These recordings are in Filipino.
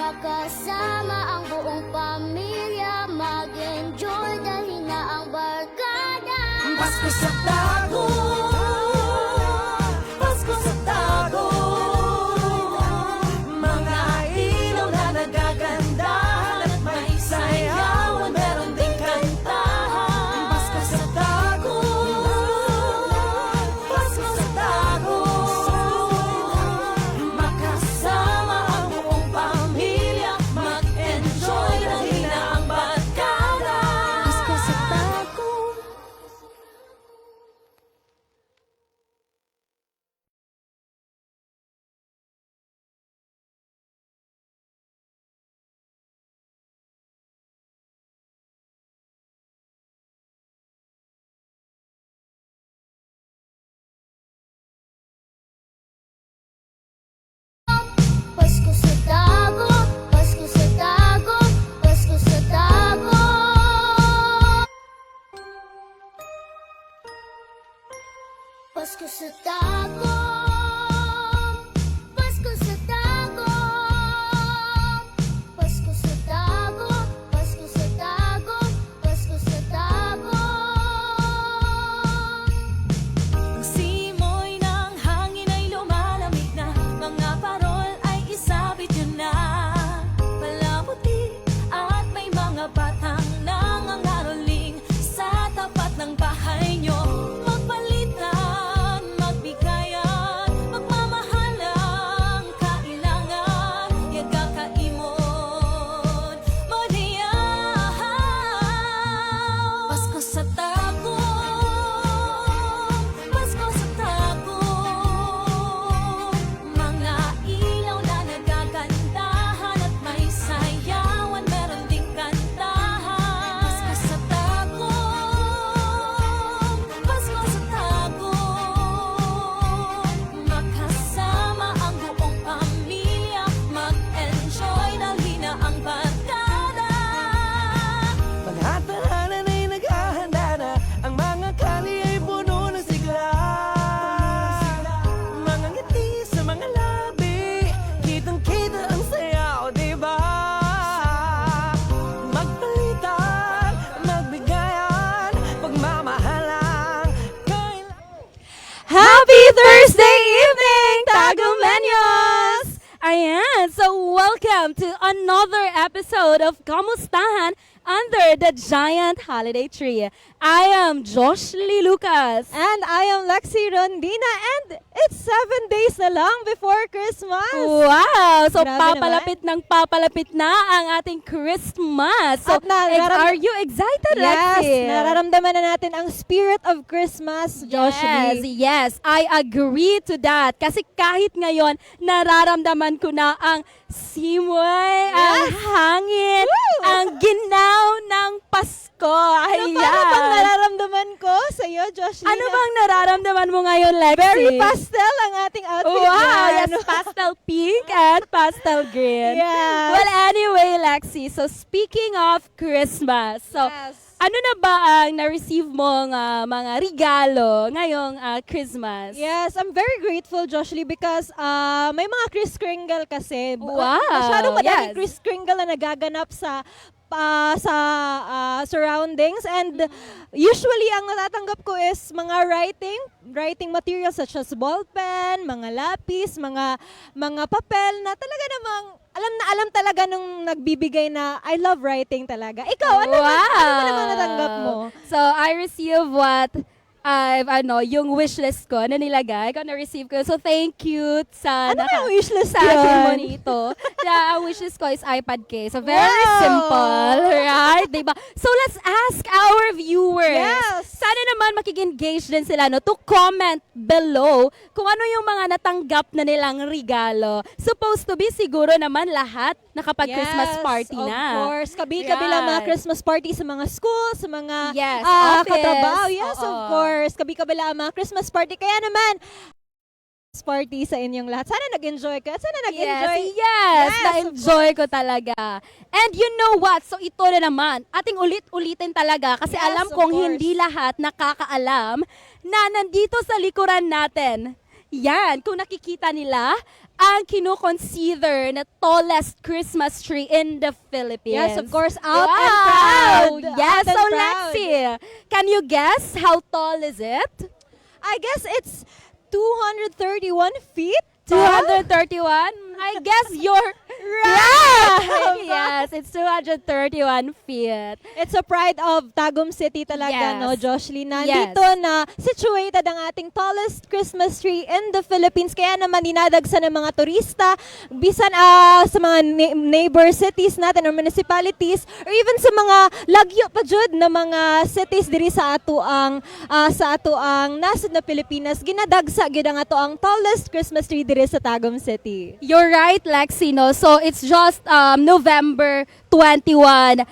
Makasama ang buong pamilya, mag-enjoy dahil na ang barkada. Pasko sa Tago, Pasko sa Tago, mga ilaw na nagagandahan at may sayawan, meron ding kantahan. Pasko sa Tago, Pasko sa Tago, makasama ang buong pamilya, mag-enjoy dahil na ang barkada. Pasko sa Tago. Pasko sa Tago, Pasko sa Tago, Pasko sa Tago. Pasko sa Tago, Pasko sa Tago, Pasko sa Tago, Pasko sa Tago, Pasko sa Tago. Ang simoy ng hangin ay lumalamig na, mga parol ay isabit yun na. Palamuti at may mga batang nangangaroling sa tapat ng bahay nyo. Magpalitan, magbigayan, magmamahalang kailangan, yaga kaimon, madiyaw. Pasko sa Tago, Pasko sa Tago, mga ilaw na nagagandahan at may sayawan, meron ding kantahan. Pasko sa Tago, Pasko sa Tago, makasama ang buong pamilya, mag-enjoy dahil na ang barkada. Panghatahanan ay naghahanda na, ang mga kali ay puno ng sigla. Mga ngiti sa mga labi, kitang-kita ang saya, o diba? Magpalitan, magbigayan, pagmamahalang kailangan. Happy Thursday evening, Tagumeños! Ayan, so welcome to another episode of Kamustahan under the giant holiday tree. I am Josh Lee Lucas. And I am Lexi Rondina, and it's 7 days na lang before Christmas. Wow! So Grabe papalapit na ang ating Christmas. So At nararam- are you excited, Yes, Lexi? nararamdaman na natin ang spirit of Christmas, Josh Yes, Lee. yes, I agree to that. Kasi kahit ngayon, nararamdaman ko na ang simoy, ang hangin, ang ginaw ng Pasko. Ano Ayan. paano bang nararamdaman ko sa iyo, Josh Lee? Ano bang nararamdaman mo ngayon, Lexi? Very pastel ang ating outfit. Wow, yan. yes, pastel pink and pastel green. Yes. Well, anyway, Lexi, so speaking of Christmas, so Yes. ano na ba ang na-receive mong mga regalo ngayong Christmas? Yes, I'm very grateful, Josh Lee, because may mga Kris Kringle kasi. Wow, Masyadong madaming yes. Kris Kringle na nagaganap sa surroundings, and usually ang natatanggap ko is mga writing materials such as ballpen, mga lapis, mga papel na talaga namang alam talaga nung nagbibigay na I love writing talaga. Ikaw, ano ba naman natanggap mo? So, I receive what yung wishlist ko na nilagay ko, na-receive ko. So, thank you sa Ano yung wishlist sa akin mo yun? nito. Ang wishlist ko is iPad case. So, very Wow! simple, right? Diba? So, let's ask our viewers. Yes! Sana naman makig-engage din sila to comment below kung ano yung mga natanggap na nilang regalo. Supposed to be siguro naman lahat nakapag-Christmas party of na. Of course. Kabi-kabila mga Right. Christmas party sa mga school, sa mga Yes, office. katrabaho. Yes, Oo. of course. Kabi-kabila ang mga Christmas party. Kaya naman, party sa inyong lahat. Sana nag-enjoy ka. Sana nag-enjoy. Yes, Yes, na-enjoy ko talaga. And you know what? So ito na naman, ating ulit-ulitin talaga kasi Yes, alam of kong course. hindi lahat nakakaalam na nandito sa likuran natin. Yan, kung nakikita nila, ang kino-consider na tallest Christmas tree in the Philippines. Yes, of course, out and proud. Yes, Out and so proud. Lexi, can you guess how tall is it? I guess it's 231 feet. 231? I guess you're right. Yes, it's 231 feet. It's a pride of Tagum City talaga, Yes. no, Joshly? Yes. Nandito na situated ang ating tallest Christmas tree in the Philippines. Kaya naman dinadagsan ng mga turista, bisan sa mga neighbor cities natin or municipalities, or even sa mga lagyo pa jud na mga cities diri sa ato ang nasod na Pilipinas. Ginadagsa gyud ang ato ang tallest Christmas tree diri sa Tagum City. You're right, Lexi, no? So, it's just November 21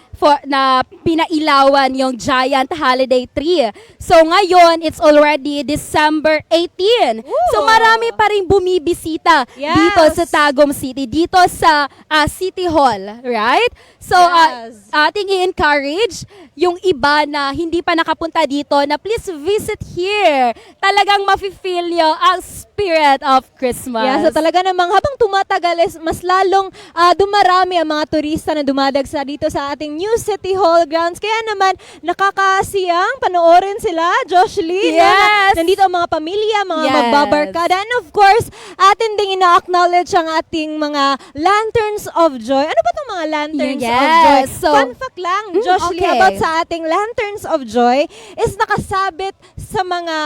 na pinailawan yung giant holiday tree. So, ngayon, it's already December 18. So, marami pa rin bumibisita Yes. dito sa Tagum City, dito sa City Hall, right? So, Yes. ating i-encourage yung iba na hindi pa nakapunta dito na please visit here. Talagang mafe-feel nyo ang spirit of Christmas. Yeah, so talaga namang habang tumatagal is mas lalong dumarami ang mga turista na dumadagsa dito sa ating new City Hall grounds. Kaya naman nakakasiyang panoorin sila, Joshly. Yes. Nandito ang mga pamilya, mga Yes. magbabarkada. And of course, atin ding ina-acknowledge ang ating mga lanterns of joy. Ano ba itong mga lanterns Yes. of joy? So- Fun fact lang, Joshly, okay. about sa ating lanterns of joy is nakasabit sa mga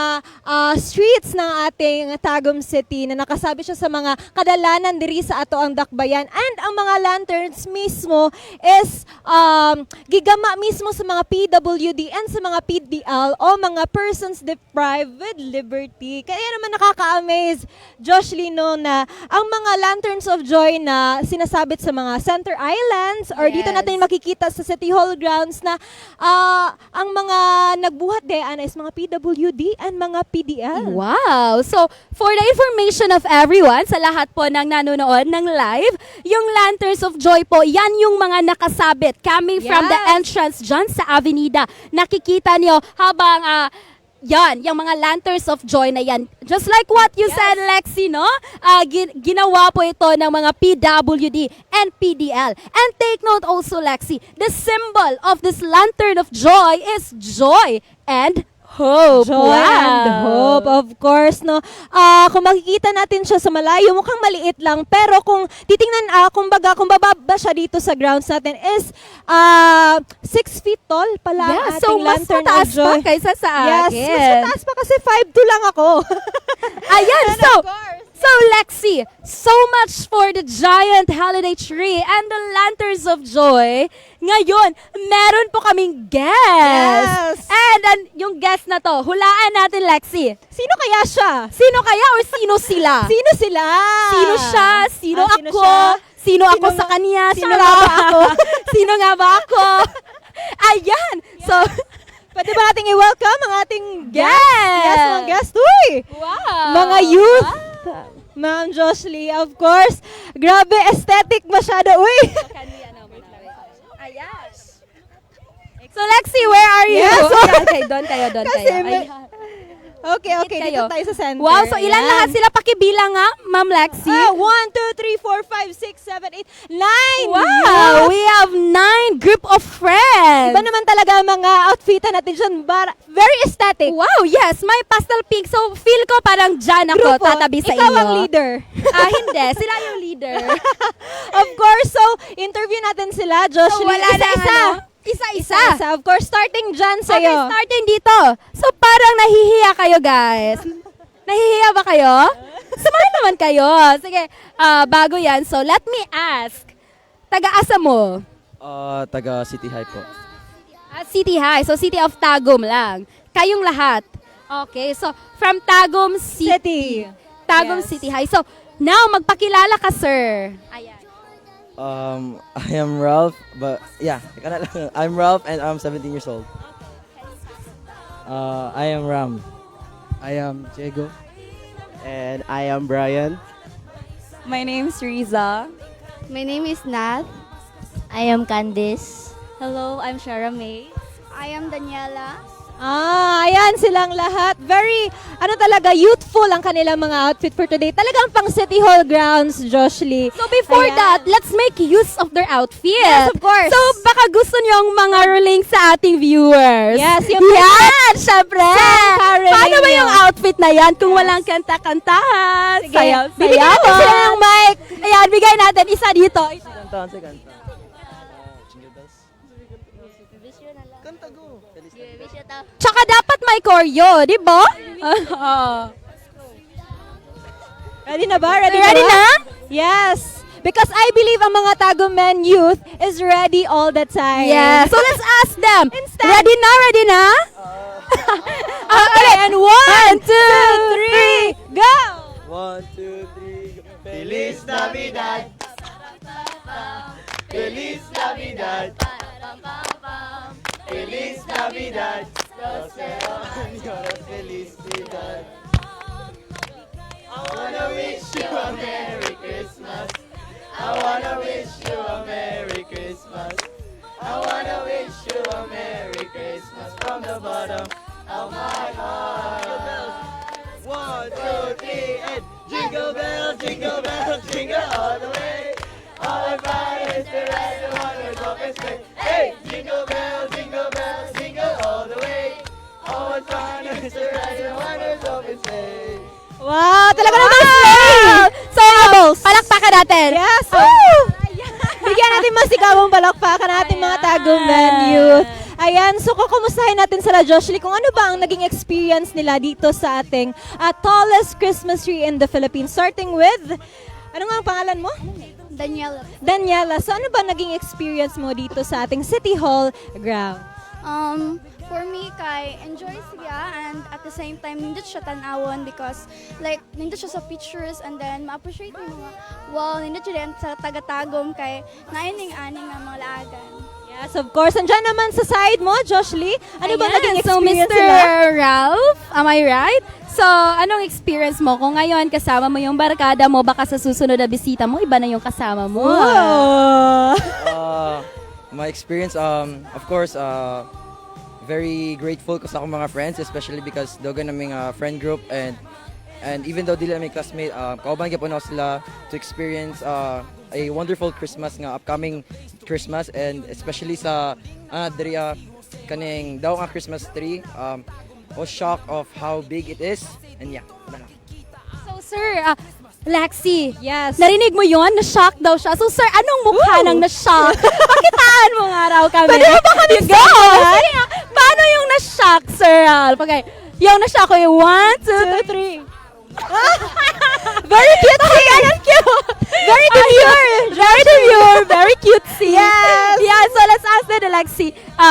streets ng ating Tagum City, na nakasabit siya sa mga kadalanan diri sa ato ang dakbayan. And ang mga lanterns mismo is gigama mismo sa mga PWD and sa mga PDL o mga persons deprived with liberty. Kaya naman nakaka-amaze, Joshly, no, na ang mga lanterns of joy na sinasabit sa mga center islands or dito Yes. natin makikita sa City Hall grounds na ang mga nagbuhat diyan is mga PWD and mga PDL. Wow! So, for the information of everyone, sa lahat po ng nanonood ng live, yung Lanterns of Joy po, yan yung mga nakasabit coming from the Yes. entrance dyan sa Avenida. Nakikita niyo habang yan, yung mga Lanterns of Joy na yan. Just like what you said, Lexi, no? Ginawa po ito ng mga PWD and PDL. And take note also, Lexi, the symbol of this Lantern of Joy is joy and hope. Joy Wow. and hope, of course, no. Kung makikita natin siya sa malayo, mukhang maliit lang, pero kung titingnan, kung bababa siya dito sa grounds natin is 6 feet tall pala ang Yeah, ating so mas lantern mataas of joy. pa kaysa sa Yes, akin. mas mataas pa kasi 5'2" lang ako. Ayan, And so, of course. so Lexi, so much for the giant holiday tree and the Lanterns of Joy. Ngayon, meron po kaming guest. Yes. And yung guest na to, hulaan natin, Lexi. Sino kaya siya? Sino kaya or sino sila? Sino sila? Sino siya? Sino Sino ako? siya? Sino ako Sino sa nga- kanya? sino nga ba ako? Sino nga ba ako? Ayan. So, Pwede ba nating i-welcome ang ating guest? Yes. Yes, mga guest. Uy! wow. Mga youth. Ma'am Joshly, of course. Grabe, aesthetic masyado. Uy! Ayan. So, Lexi, where are you? Yes. Okay, doon kayo. Kasi may- Ayan. Okay, Dikit dito kayo. tayo sa center. Wow, so ilan Ayan. lahat sila pakibilang nga, Ma'am Lexi? 1, 2, 3, 4, 5, 6, 7, 8, 9! Wow, we have 9 group of friends. Iba naman talaga ang mga outfitan natin dyan. Very aesthetic. Wow, yes, may pastel pink. So, feel ko parang dyan ako Grupo, tatabi sa ikaw inyo. ang leader. Hindi, sila yung leader. Of course, so interview natin sila, Joshly. So, wala na isa-isa. Isa-isa. Of course, starting dyan Okay, sa'yo. starting dito. So, parang nahihiya kayo, guys. Nahihiya ba kayo? Sumahan naman kayo. Sige, bago yan. So, let me ask. Taga-asa mo? Taga City High po. City High. So, City of Tagum lang. Kayong lahat. Okay, so, from Tagum City. Tagum Yes. City High. So, now, magpakilala ka, sir. Ayan. I am Ralph, but yeah, I'm Ralph and I'm 17 years old. I am Ram. I am Diego. And I am Brian. My name's Riza. My name is Nat. I am Candice. Hello, I'm Shara May. I am Daniela. Ayan silang lahat. Very, talaga, youthful ang kanilang mga outfit for today. Talagang pang City Hall grounds, Joshly. So before Ayan. that, let's make use of their outfit. Yes, of course. So baka gusto niyong mga ruling sa ating viewers. Yes, yung Yan, syempre. Caroling Paano ba yung yun. outfit na yan kung walang kanta-kantahan? Sige, Sayaw, bibigyan natin sila ng mic. Ayan, bigay natin isa dito. Kanta, kanta. Jingle bells. Kanta go. Tsaka dapat may choreo, di ba? Ready na ba? Ready Ready ba? na? Yes. Because I believe ang mga Tagumen youth is ready all the time. Yeah. So let's ask them. Instead- Ready na? Ready na? Okay, and 1, 2, 3, go! 1, 2, 3, go. Feliz Navidad. Feliz Navidad. Feliz Navidad. Prospero año de felicidad. I wanna wish you a Merry Christmas. I wanna wish you a Merry Christmas. I wanna wish you a Merry Christmas from the bottom of my heart. 1, 2, 3, and jingle bells, jingle all the way. All my fun is to ride the wonders of His sleigh. Hey, jingle bells, jingle all the way. All my fun is to ride the wonders of His sleigh. Wow, talaga naman slay! So, palakpakan natin. Yes! Bigyan natin masigawang palakpakan natin mga Tagumen youth. Ayan, so kukumustahin natin sila Joshly kung ano ba ang naging experience nila dito sa ating tallest Christmas tree in the Philippines. Starting with, ano nga ang pangalan mo? Daniela. Daniela, so ano ba naging experience mo dito sa ating City Hall ground? For me, kay enjoy siya and at the same time, nindot siya tanawon because like, nindot siya sa pictures and then ma-appreciate mo mga wow, nindot siya rin sa tagatagom kay naining-aning ng mga laagan. Yes, of course. Andiyan naman sa side mo, Joshly. Ano ba Ayan, naging so experience Mr. nila? Ralph, am I right? So, anong experience mo? Kung ngayon kasama mo yung barkada mo, baka sa susunod na bisita mo, iba na yung kasama mo. Oh. My experience, of course, very grateful ko sa akong mga friends, especially because doga naming friend group and even though dili naming classmate, kauban gyapon ako sila to experience a wonderful Christmas nga upcoming Christmas, and especially sa diri kaning daw nga Christmas tree, was shocked of how big it is, and yeah, wala lang. So, sir, Lexi, Yes. narinig mo yon? Na-shock daw siya. So, sir, anong mukha nang na-shock? Pakitaan mo nga raw kami. Pwede mo ba kami Go! simulan? Sige nga. Paano yung na-shock, sir Ralph? Okay. Yung na-shock ko yung 1, 2, 3. Very cute. Ang cute. Very demure. Very demure. Very cutesy. Yes. Yeah, so let's ask na Lexi.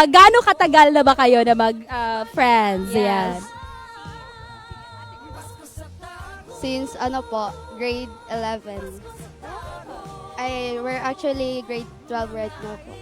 Gaano katagal na ba kayo na mag-friends? Yes. Yan. Since grade 11. We're actually grade 12 right now po.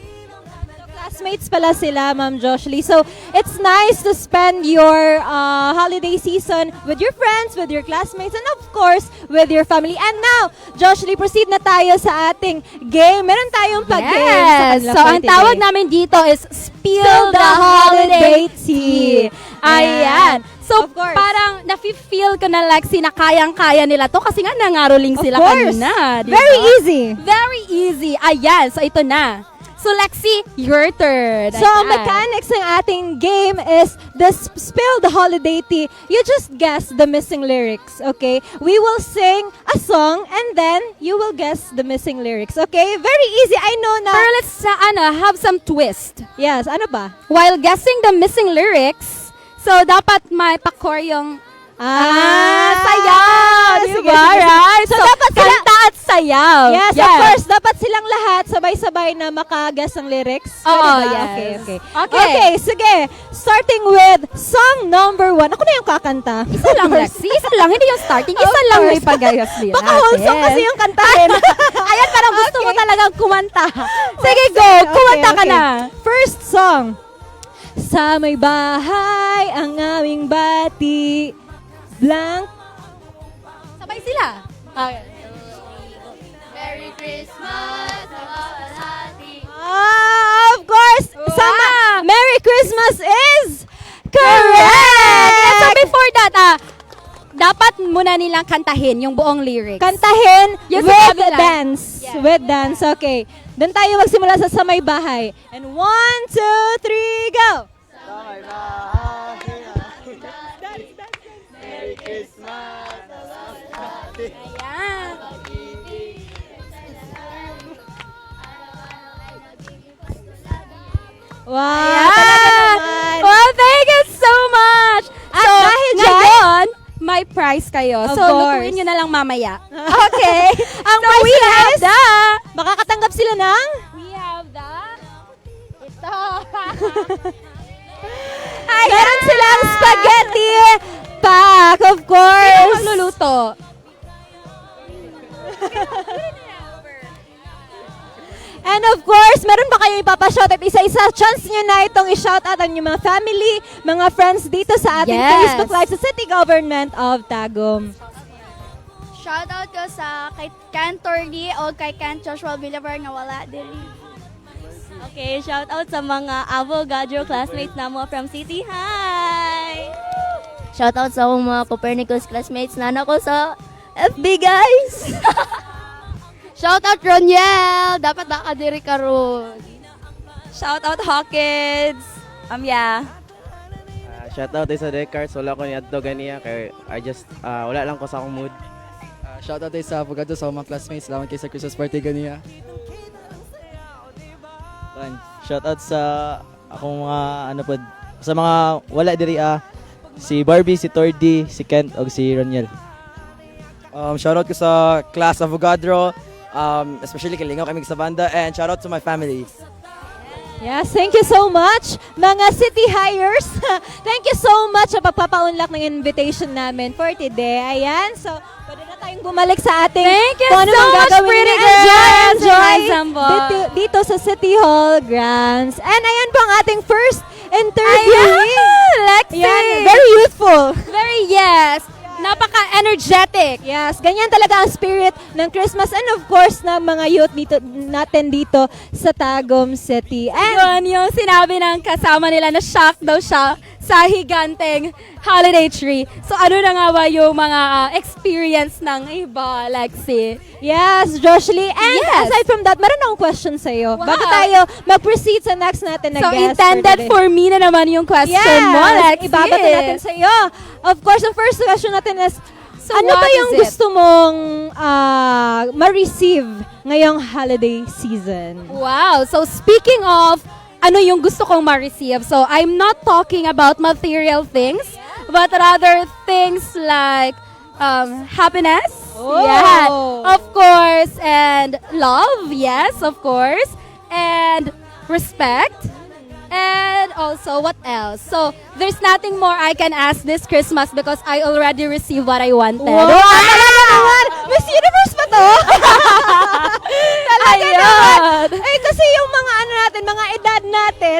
Classmates pala sila, Ma'am Joshly. So, it's nice to spend your holiday season with your friends, with your classmates, and of course, with your family. And now, Joshly, proceed na tayo sa ating game. Meron tayong pag-game sa Yes. kanila So, for ang today. tawag namin dito is Spill the Holiday Tea. Ayan. So, Of course. parang nafe-feel ko na Lexi na kayang-kaya nila to kasi nga nangaroling Of sila course. kanina. Diba? Very easy. Very easy. Ayan. So, ito na. So, Lexi, your turn. So, ang Ayan. mechanics ng ating game is the Spill the Holiday Tea. You just guess the missing lyrics, okay? We will sing a song and then you will guess the missing lyrics, okay? Very easy. I know na. Pero let's have some twist. Yes, ano ba? While guessing the missing lyrics, so dapat may pakor yung sayaw, di sige, ba? sige. Right? So, dapat sila- kanta at sayaw. Yes, of course. Dapat silang lahat sabay-sabay na makagas ang lyrics. Oo, Pwede ba? yes. Okay, okay. Okay. Okay, sige. Starting with song number 1. Ako na yung kakanta. Isa lang, Lexi. Isa lang. Hindi yung starting. Isa Of lang course. may pagayas nila. Baka wholesome kasi yung kantahin. Ayan, parang gusto mo Okay. talagang kumanta. Sige, go. Kumanta ka na. First song. Sa may bahay ang aming bati. Blank. Sabay sila. Okay. Merry Christmas, Of course. Wow. Merry Christmas is correct! before that, dapat muna nilang kantahin yung buong lyrics. Kantahin Yes, with sabi lang. dance. Yeah. With dance, okay. Doon tayo magsimula sa may bahay. And 1, 2, 3, go! Samay bahay Merry Christmas! Ayan. Wow! Ayan. Talaga naman. Well, thank you so much. At So, dahil dyan- ngayon, may prize kayo. Of So, course. lutuin nyo na lang mamaya. Okay. Ang So, prize we have is- the... Makakatanggap sila ng... We have the... Ito. Meron silang spaghetti pack, of Sino course. magluluto? And of course, meron ba kayo ipapashoutout? Isa-isa, chance nyo na itong i-shoutout ang inyong mga family, mga friends dito sa ating Yes. Facebook Live sa City Government of Tagum. Shoutout ko sa kay Cantor Lee o kay Can Joshua Villaver nga wala dili. Okay, shout out sa mga Avogadro classmates na mo from City High. Shout out sa akong mga Copernicus classmates na ko sa FB, guys. Shout out Roniel, dapat nakadiri ka ron. Shout out Hawkins. Yeah. Shoutout sa Descartes, wala ko ni Adto ganiya kay I just wala lang ko sa akong mood. Shoutout tayo sa Avogado sa mga classmates. Salamat kayo sa Christmas party ganiya. Shoutout sa akong mga sa mga wala diri si Barbie, si Tordy, si Kent ug si Roniel. Shoutout ko sa class Avogadro. Especially kalingaw kami sa banda. And shoutout to my family. Yes, thank you so much, mga city hires. Thank you so much sa pagpapaunlak ng invitation namin for today. Ayan, so pwede na tayong bumalik sa ating Thank you kung ano so mang much, gagawin pretty niyo. girls. Enjoy Ensemble. dito sa City Hall grounds. And ayan po ang ating first interview. Ayan, Lexi. Ayan, very youthful. Very yes. Napaka-energetic. Yes, ganyan talaga ang spirit ng Christmas and of course ng mga youth natin dito sa Tagum City. And Yun yung sinabi ng kasama nila na shock daw siya sa higanteng holiday tree. So ano na nga ba yung mga experience ng iba, Lexi? yes, Joshly. And Yes. aside from that, meron akong question sa iyo. Wow. Bago tayo mag-proceed sa next natin na So guest intended today. for me na naman yung question yes, mo, Lexi. ibabato natin sa iyo. Of course, ang first question natin is, So ano what ba yung is it? gusto mong ma-receive ngayong holiday season? Wow. So speaking of ano yung gusto kong ma-receive, so I'm not talking about material things, but rather things like happiness, Oh. yeah, of course, and love, yes, of course, and respect, and also what else? So there's nothing more I can ask this Christmas because I already received what I wanted. Wow! Talaga naman! Miss Universe pa to? Talaga Ayun. naman! Eh, kasi yung mga ano natin, mga edad natin,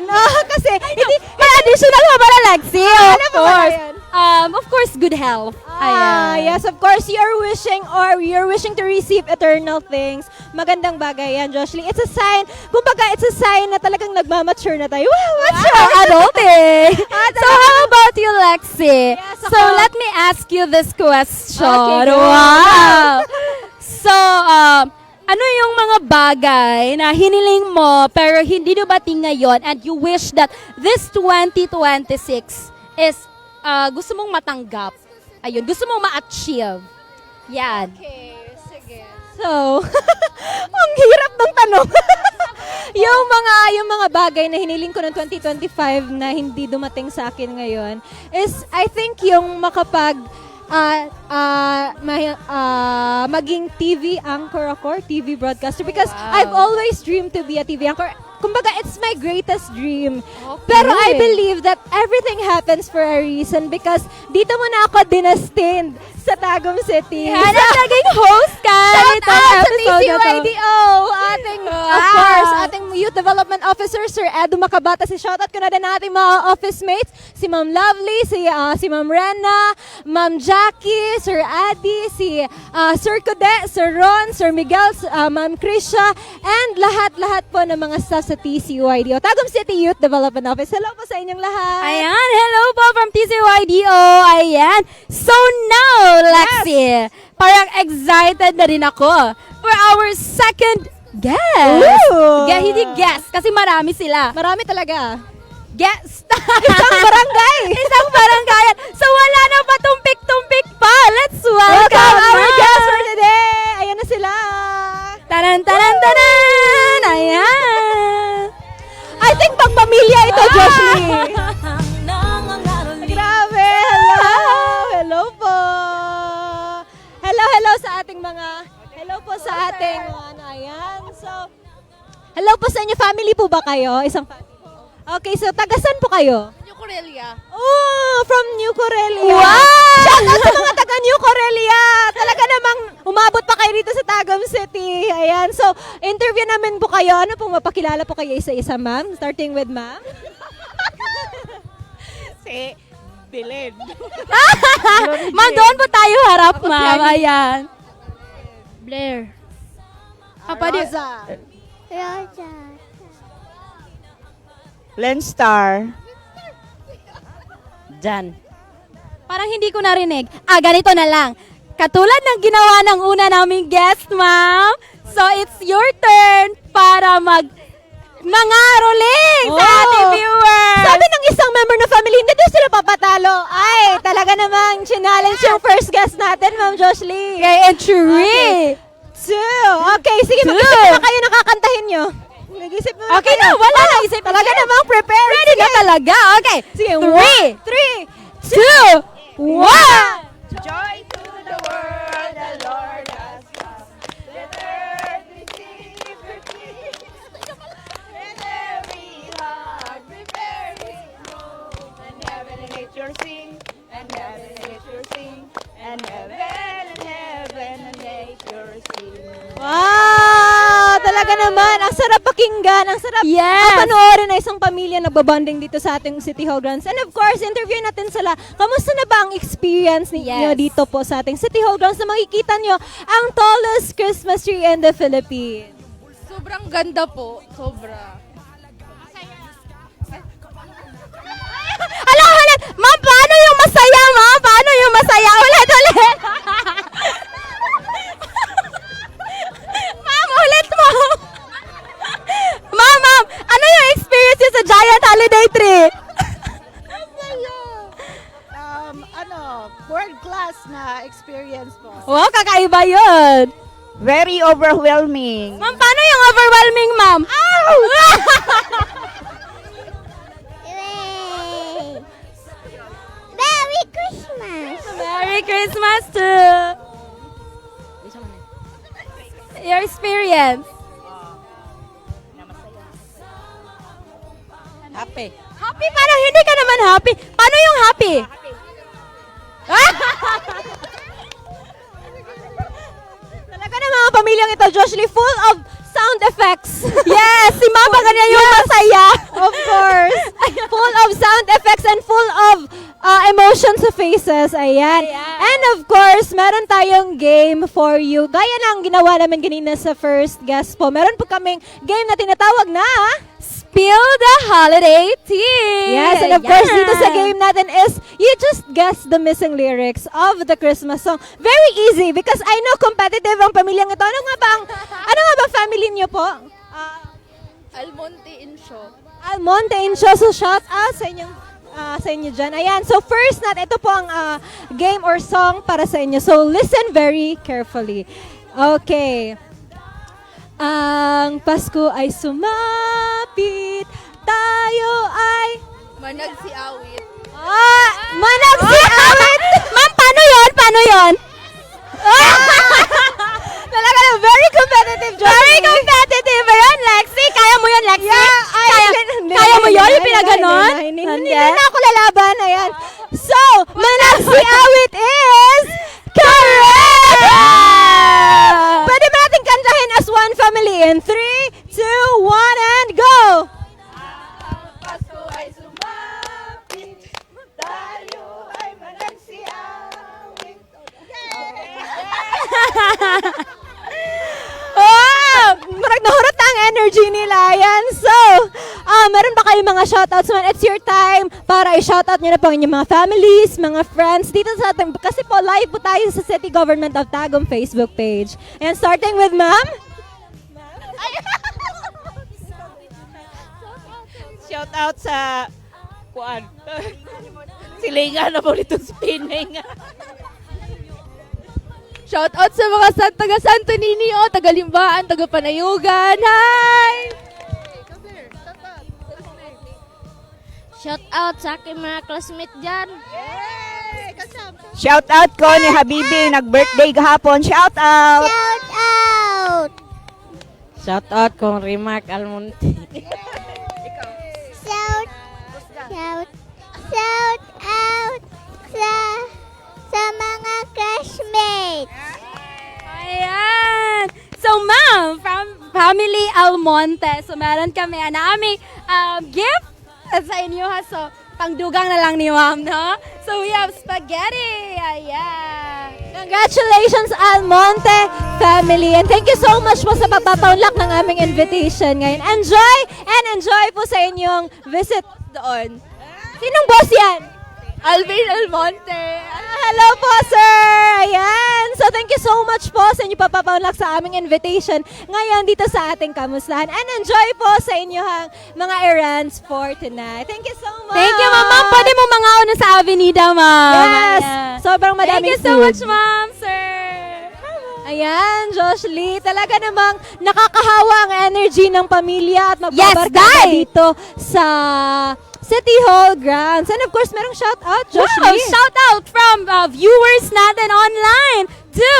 kasi hindi, May additional pa pala, Lexi, ano of pa ba course. yan? Of course, good health. Ayan. yes, of course, you're wishing to receive eternal things. Magandang bagay yan, Joshly. It's a sign, kumbaga, it's a sign na talagang nagmamature na tayo. Wow, mature! Adulting. So how about you, Lexi? Yes, So ako. let me ask you this question. Okay, go. Wow. So, ano yung mga bagay na hiniling mo pero hindi dumating ngayon and you wish that this 2026 is gusto mong matanggap? Ayun, gusto mong ma-achieve. Yan. Okay, sige. So, ang hirap ng tanong. yung mga bagay na hiniling ko ng 2025 na hindi dumating sa akin ngayon is I think yung makapag maging TV anchor ako, or TV broadcaster because I've always dreamed to be a TV anchor. Kumbaga, it's my greatest dream. Pero I believe that everything happens for a reason because dito mo na ako dinastined sa Tagum City. Yan ang naging host ka Shout nitong out sa episode na to. TCYDO! Of course, ating Youth Development Officer, Sir Edu Macabata. Shoutout ko na din natin mga office mates, si Ma'am Lovely, si Ma'am Rena, Ma'am Jackie, Sir Adi, si Sir Kude, Sir Ron, Sir Miguel, Ma'am Krisha, and lahat-lahat po ng mga staff sa TCYDO. Tagum City Youth Development Office. Hello po sa inyong lahat. Ayan, hello po from TCYDO. Ayan. So now, Lexi, parang excited na rin ako for our second guest. Ooh. Hindi guest, kasi marami sila. Marami talaga. Guest. Isang barangay. Isang barangayan. So wala na pa tumpik-tumpik pa. Let's welcome Welcome our Ma'am. guests for today. Ayan na sila. Taran, taran, taran. Ayan. I think pagpamilya ito, Joshly. Grabe. Hello. Hello po. Hello sa ating mga, hello po sa ating mga, ayan. So, hello po sa inyo. Family po ba kayo? Isang family. Okay, so tagasan po kayo? New Corelia. Oh, from New Corelia. Wow! Shout out sa mga taga New Corelia. Talaga namang umabot pa kayo dito sa Tagum City. Ayan, so interview namin po kayo. Ano pong mapakilala po kayo isa-isa, ma'am? Starting with ma'am. Si Bilid. Ma'am, doon po tayo harap, ma'am. Ayan. Blair. Rosa. Lenstar. Jan. Parang hindi ko narinig. Ganito na lang. Katulad ng ginawa ng una naming guest, ma'am. So, it's your turn para mangaroling sa Oh. ating viewers. Sabi ng isang member ng family, hindi daw sila papatalo. Ay, talaga namang challenge yung first guest natin, Ma'am Joshly. Okay, and three. Two. Okay, sige, Two. mag-isip na kayo ng kakantahin nyo. Mag-isip na Okay kayo. na, wala na isip. Talaga namang prepare. Ready na talaga. Okay. Sige, Three, 3, 2, 1. Joy to the world, the Lord has come. Let earth receive her King. Let every heart prepare his robe. And heaven and nature sing, and heaven and nature sing, and heaven and nature sing. Wow! Talaga naman, ang sarap pakinggan, ang sarap Yes. ang panoorin na isang pamilya nagbabonding dito sa ating City Hall grounds. And of course, interview natin sila. Kamusta na ba ang experience ninyo Yes. dito po sa ating City Hall grounds na makikita nyo ang tallest Christmas tree in the Philippines? Sobrang ganda po. Sobra. Hala, hala. Ma'am, paano yung masaya, ma'am? Paano yung masaya? Ulit. Ma'am, ulit mo. Ma'am, ano yung experience niyo sa Giant Holiday Tree? World class na experience po. Wow, kakaiba yun. Very overwhelming. Ma'am, paano yung overwhelming, ma'am? Ow! Merry Christmas! Merry Christmas too. Your experience. Happy. Happy? Parang hindi ka naman happy. Paano yung happy? Talaga na mga pamilyang ito, Joshly, full of sound effects. Yes, si Mama ganyan yung masaya. Of course. Full of sound effects and full of emotions sa faces. Ayan. And of course, meron tayong game for you. Gaya ng ginawa namin kanina sa first guest po. Meron po kaming game na tinatawag na Spill the Holiday Tea. Yes, and of course, dito sa game natin is you just guess the missing lyrics of the Christmas song. Very easy because I know competitive ang pamilyang ito. Ano nga ba family niyo po? Almonte Insho. Almonte Insho. So shout out sa inyo dyan. Ayan, so first ito po ang game or song para sa inyo. So listen very carefully. Okay. Ang Pasko ay sumapit, tayo ay... Manag si Awit. Manag si Awit! Ma'am, paano yun? Paano yun? Talaga na, very competitive, Johnny. Very competitive. Ayun, Lexi. Kaya mo yun, Lexi? Kaya mo yun? Yung pinaganon? Hindi na ako lalaban. Ayan. So, Manag si Awit is correct! Pwede ba natin kantahin as one family in 3, 2, 1, and energy nila. Ayan. So, meron ba kayong mga shoutouts man? It's your time para i-shoutout nyo na po ang inyong mga families, mga friends dito sa ating, kasi po live po tayo sa City Government of Tagum Facebook page. And starting with Ma'am. Shout out sa kuan. Silingan na mo nitong spinning. Shout out sa mga taga Santo Niño, taga Limbaan, taga Panayugan. Hi! Shout out sa aking mga classmates dyan. Shout out ko ni Habibi, nag-birthday kahapon. Shout out! Shout out! Shout out kong Rimark Almonte. Shout out sa mga classmates. Ayan! So, ma'am, from Family Almonte, so meron kami na aming gift sa inyo ha. So, pangdugang na lang ni ma'am, no? So, we have spaghetti. Ayan. Congratulations, Almonte family. And thank you so much po sa pagpapaunlak ng aming invitation ngayon. Enjoy po sa inyong visit doon. Sinong boss yan? Alvin Almonte. Hello po, sir! Ayan. So, thank you so much po sa inyo papapaunlak sa aming invitation ngayon dito sa ating kamustahan. And enjoy po sa inyong mga errands for tonight. Thank you so much! Thank you, ma'am. Ma'am, pwede mo mga una sa Avenida, ma'am. Yes! Ayan. Sobrang Thank madaming you so food. much, ma'am, sir. Ayan, Josh Lee, talaga namang nakakahawa ang energy ng pamilya at Yes, magbabarkada Day! dito sa City Hall grounds. And of course, merong shout out, Josh Wow, Lee. shout out from viewers natin online to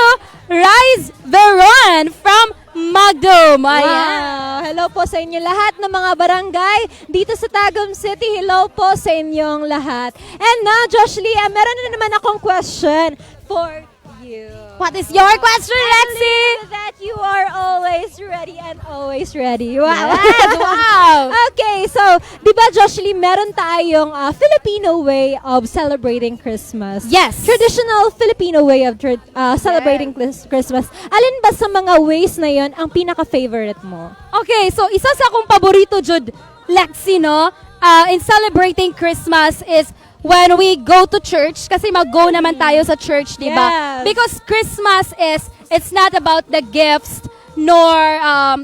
Rise Veron from Magdum. Ayan. Wow. Hello po sa inyo lahat ng mga barangay dito sa Tagum City. Hello po sa inyong lahat. And now, Josh Lee, meron na naman akong question for you. What is your question, Lexi? That you are always ready and always ready. Wow. Yes, wow. Okay, so, di ba, Josh Lee, meron tayong Filipino way of celebrating Christmas. Yes. Traditional Filipino way of celebrating Christmas. Alin ba sa mga ways na yon ang pinaka-favorite mo? Okay, so isa sa akong paborito, Jude, Lexi, no? In celebrating Christmas is when we go to church, kasi mag-go naman tayo sa church, di ba? Yes. Because Christmas it's not about the gifts nor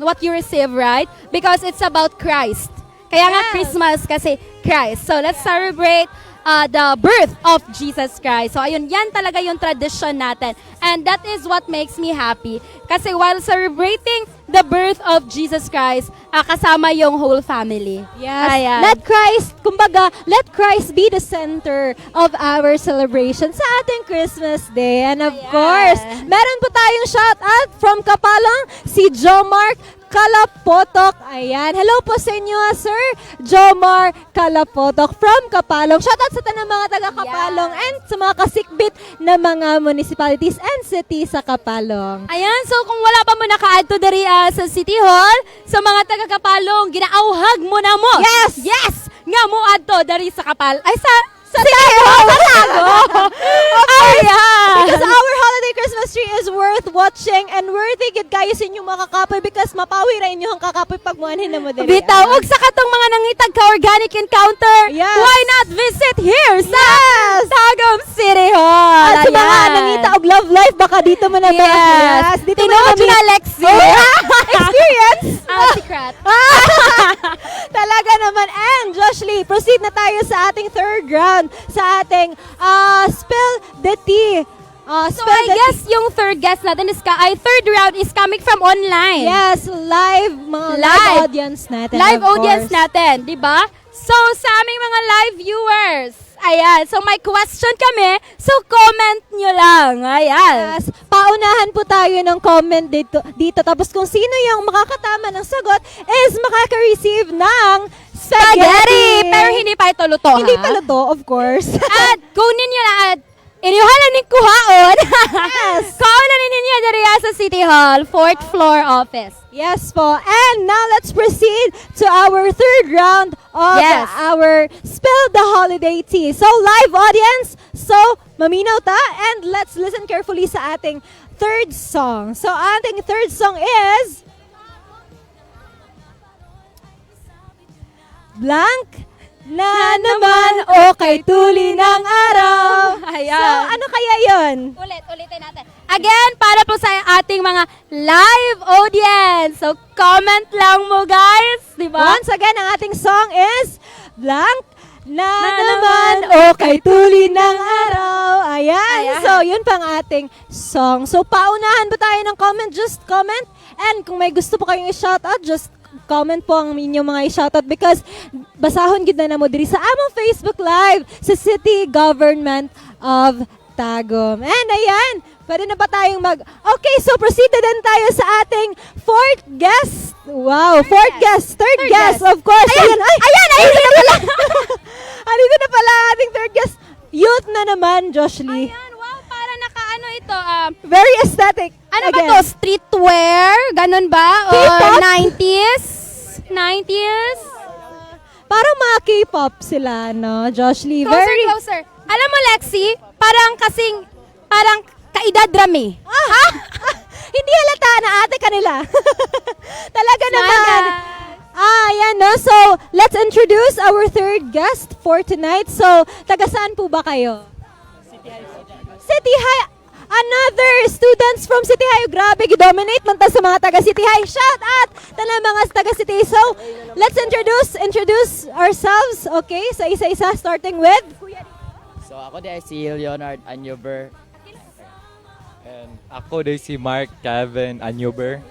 what you receive, right? Because it's about Christ. Kaya nga Yes. Christmas kasi Christ. So let's celebrate the birth of Jesus Christ. So ayun, yan talaga yung tradition natin. And that is what makes me happy. Kasi while celebrating the birth of Jesus Christ, kasama yung whole family. Yes. Ayan. Let Christ be the center of our celebration sa ating Christmas Day. And of Ayan. course, meron po tayong shout out from Kapalong, si Jomar Kalapotok. Ayan. Hello po sa inyo, Sir Jomar Kalapotok from Kapalong. Shout out sa tanang mga taga Kapalong and sa mga kasikbit na mga municipalities and cities sa Kapalong. Ayan, so kung wala pa mo naka-add to the sa City Hall, sa mga taga-Kapalong, ginaauhag mo na mo. Yes! Yes! Nga mo add to dari sa Kapal. Ay, sa City Hall! Ayan! Because our holiday Christmas tree is worth watching and worthy gid kayo sa inyong makakapoy because mapawi ra inyo ang kakapoy pag muanhin na mo diri. Bitaw, og sa katong mga nangitag ka-organic encounter, Yes. why not visit here sa Yes. Tagum City Hall? At sa mga Ayan. nangita og love life, baka dito mo na Yes. Dito mo Tinood na yun na, Lexi. Experience? Secret. Talaga naman. And Josh Lee, proceed na tayo sa ating third round, sa ating Spill the Tea. So I guess yung third guest natin third round is coming from online. Yes, mga live Live. audience natin. Live of audience course. natin, di ba? So, sa aming mga live viewers, ayan, so may question kami, so comment nyo lang, ayan. Yes, paunahan po tayo ng comment dito. Tapos kung sino yung makakatama ng sagot is makaka-receive ng spaghetti. Pero hindi pa ito luto, Hindi ha? pa luto, of course. At kunin nyo na at inihalan ng kuhaon. Yes. Kuhaon ninyo dari sa City Hall, 4th floor office. Yes po. And now let's proceed to our third round of Yes. our Spill the Holiday Tea. So live audience, so maminaw ta and let's listen carefully sa ating third song. So ating third song is blank na naman o kay tuli ng araw. Ayan. So, ano kaya yun? Ulitin natin. Again, para po sa ating mga live audience. So, comment lang mo, guys. Di ba? Once again, ang ating song is blank na naman o kay tuli ng araw. Ayan. So, yun pang ating song. So, paunahan ba tayo ng comment? Just comment. And kung may gusto po kayong i-shoutout, just comment po ang inyong mga i-shoutout because basahon gid na mo diri sa among Facebook Live sa City Government of Tagum. And ayan, pwede na ba tayong Okay, so proceed na din tayo sa ating fourth guest. Wow, fourth guest, third guest, of course. Ayan, ayun na pala. Andito na pala ang ating third guest. Youth na naman, Josh Lee. Ayan, wow, para nakaano ito. Very aesthetic. Ano ba Again. to? Streetwear? Ganun ba? Or K-pop? 90s? 90s? Parang mga K-pop sila, no? Josh Lee. Closer. Alam mo, Lexi, parang kaedad rami. Hindi halata na ate kanila. Talaga naman. Ayan, no? So, let's introduce our third guest for tonight. So, taga saan po ba kayo? City High. Another students from City High. Grabe, gidominate man ta sa mga taga City High. Shout out ta na mga taga City. So, let's introduce ourselves. Okay? So, isa-isa starting with Kuya. So ako di si Leonard Anyober. And ako din si Mark Kevin Anyuber.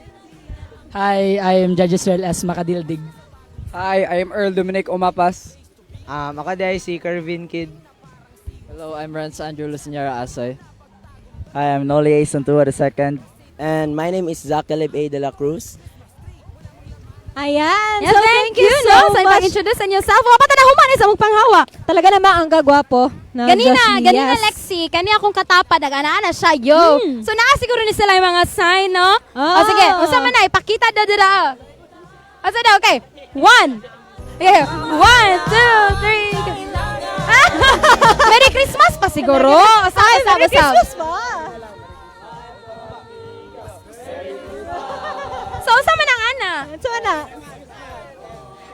Hi, I am Judge Israel S. Makadildig. Hi, I am Earl Dominic Omapas. Ako din si Kervin Kid. Hello, I'm Renzo Andrew Luciñara Asoy. Hi, I'm Noli A. Santua II. And my name is Zach Caleb A. De La Cruz. Ayan. Yes, So, thank you so much. mag-introduce ang yourself. O, pata na human sa mong panghawa. Talaga naman ang gagwapo. Na Josh Lee. Ganina Yes. Lexi, kani akong katapad, nag-ana siya, yo. So, nakasiguro ni sila yung mga sign, no? O, sige, unsa man na, ipakita na dira. O, sige, okay. 1. Okay, 1, 2, 3. Merry Christmas pa siguro. Asal. Christmas pa. So, unsa man ang ana? So, na.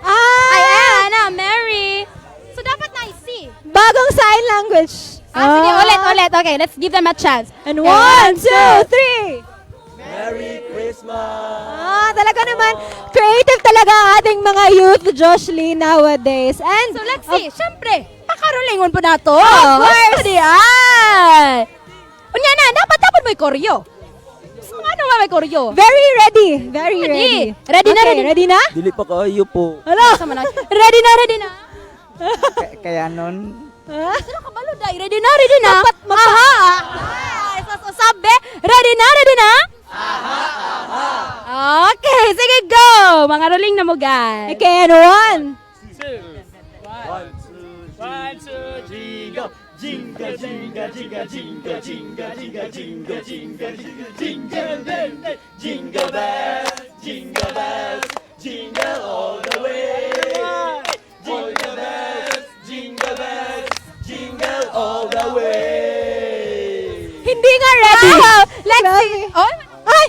Ay, ana, Mary. So, dapat na i-see. Bagong sign language. Sige, ulit. Okay, let's give them a chance. And 1, 2, 3. Merry Christmas! Talaga naman, creative talaga ang ating mga youth, Josh Lee, nowadays. And, So, Lexi, syempre, pakarolingon po na to. Of course. Ay. Unya na, dapat may koryo. So, ano nga may koryo? very ready. Very ready. Ready na, Okay, ready. ready na? Dili pa kayo po. Hello? Ready na. Kaya nun, Sino ka balo, day? Ready na. Aha. Sabi, ready na. Okay, sige, go. Mga rolling na mo, guys. Okay, and 1. 1, 2, 3, go! Jingle, jingle, jingle, jingle, jingle, jingle, jingle, jingle, jingle bells, jingle bells, jingle bells, jingle all the way. Jingle bells, jingle bells, jingle all the way. Hindi nga ready. Lexi. Oh, Ay!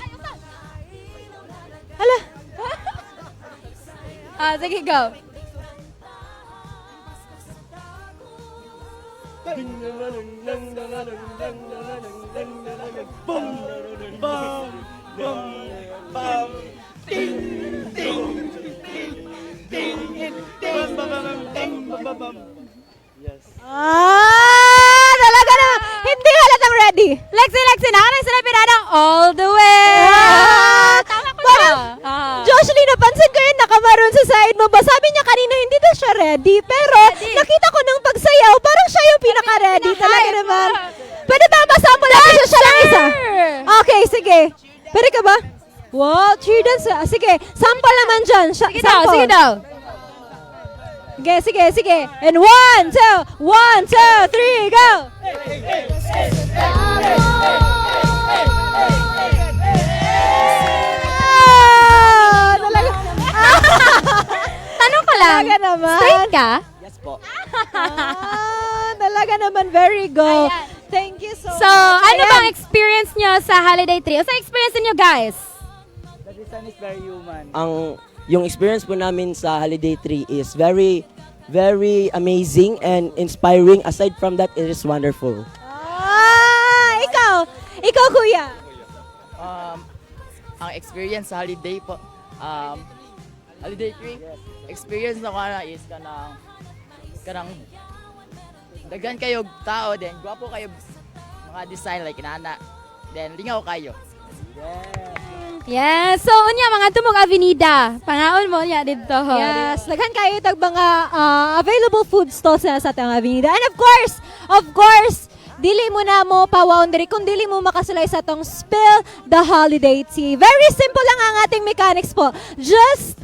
Hala. sige, go. Talaga na. Hindi halatang ready. Lexi, nakalay sila pinana all the way. Tama ko Parang, na. Josh Lee, napansin ko yun, nakamaroon sa side mo ba? Sabi niya kanina, hindi daw siya ready. Pero, nakita ko nung pagsayaw, parang siya yung pinaka-ready. Talaga naman. Pwede ba masample natin siya lang isa? Okay, sige. Pwede ka ba? Wow, cheer dance. Sige, sample naman dyan. Sige daw. Sige. And 1, 2, 1, 2, 3, go! Talaga. Tanong ko lang. Talaga naman. Straight ka? Yes po. Talaga naman, very go. Thank you so much. So, ano bang experience nyo sa Holiday Tree? O sa experience niyo, guys? the design is very human. Ang yung experience po namin sa Holiday Tree is very, very amazing and inspiring. Aside from that, it is wonderful. Ikaw kuya. Ang experience sa holiday po, holiday tree, experience na ko na is kanang daghan kayo tao, then gwapo kayo mga design like inana, then lingaw kayo. Yes. So, unya, mga tumong avenida. Pangaon mo niya dito. Yes, daghan kayo tag mga available food stalls na sa atang avenida. And of course, dili mo na mo pawaon diri kung dili mo makasulay sa tong Spill the Holiday Tea. Very simple lang ang ating mechanics po. Just